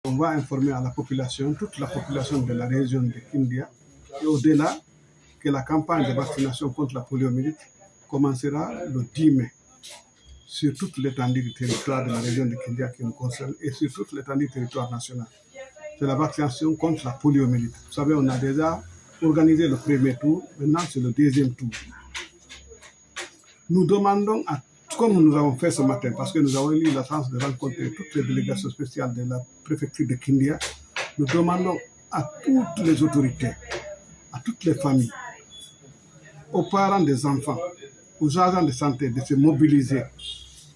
on va informer à la population, toute la population de la région de Kindia, et au-delà, que la campagne de vaccination contre la poliomyélite commencera le 10 mai sur toute l'étendue du territoire de la région de Kindia qui nous concerne et sur toute l'étendue du territoire national. C'est la vaccination contre la poliomyélite. Vous savez, on a déjà organisé le premier tour, maintenant c'est le deuxième tour. Nous demandons, comme nous avons fait ce matin, parce que nous avons eu la chance de rencontrer toutes les délégations spéciales de la préfecture de Kindia, nous demandons à toutes les autorités, à toutes les familles, aux parents des enfants, aux agents de santé de se mobiliser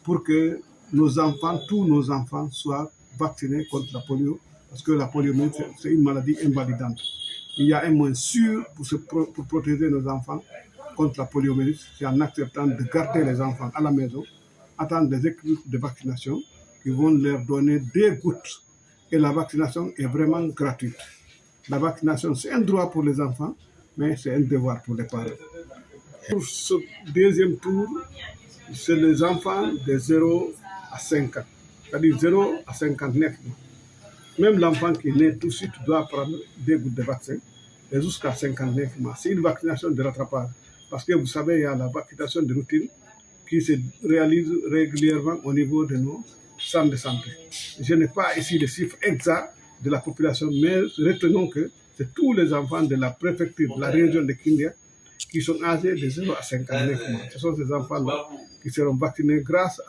pour que nos enfants, tous nos enfants, soient vaccinés contre la polio, parce que la poliomyélite, c'est une maladie invalidante. Il y a un moyen sûr pour protéger nos enfants contre la poliomyélite, c'est en acceptant de garder les enfants à la maison, attendre des équipes de vaccination qui vont leur donner des gouttes. Et la vaccination est vraiment gratuite. La vaccination, c'est un droit pour les enfants, mais c'est un devoir pour les parents. Pour ce deuxième tour, c'est les enfants de 0 à 5 ans, c'est-à-dire 0 à 59 mois. Même l'enfant qui est né tout de suite doit prendre des gouttes de vaccin, et jusqu'à 59 mois. C'est une vaccination de rattrapage. Parce que vous savez, il y a la vaccination de routine qui se réalise régulièrement au niveau de nos centres de santé. Je n'ai pas ici les chiffres exacts de la population, mais retenons que c'est tous les enfants de la préfecture, de la région de Kindia, qui sont âgés de 0 à 59 mois. Ce sont ces enfants-là qui seront vaccinés grâce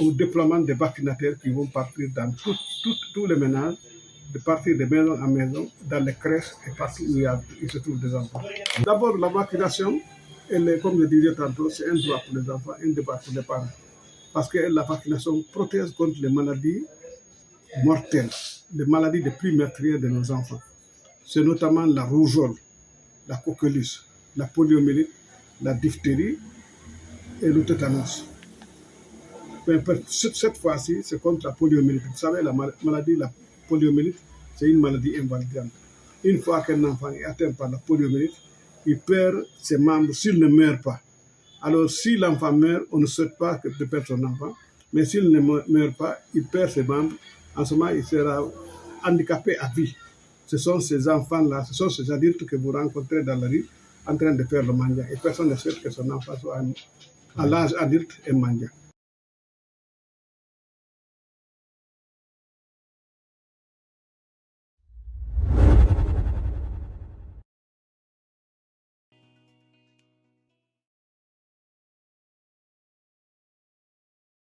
au déploiement des vaccinateurs qui vont partir dans tous les ménages, de partir de maison en maison, dans les crèches et partout où il se trouve des enfants. D'abord, la vaccination, comme je disais tantôt, c'est un droit pour les enfants, un devoir pour les parents. Parce que la vaccination protège contre les maladies mortelles, les maladies les plus meurtrières de nos enfants. C'est notamment la rougeole, la coqueluche, la poliomyélite, la diphtérie et le tétanos. Cette fois-ci, c'est contre la poliomyélite. Vous savez, la poliomyélite, c'est une maladie invalidante. Une fois qu'un enfant est atteint par la poliomyélite, il perd ses membres s'il ne meurt pas. Alors, si l'enfant meurt, on ne souhaite pas de perdre son enfant, mais s'il ne meurt pas, il perd ses membres. En ce moment, il sera handicapé à vie. Ce sont ces enfants-là, ce sont ces adultes que vous rencontrez dans la rue en train de faire le mendiant. Et personne ne souhaite que son enfant soit à l'âge adulte et mendiant.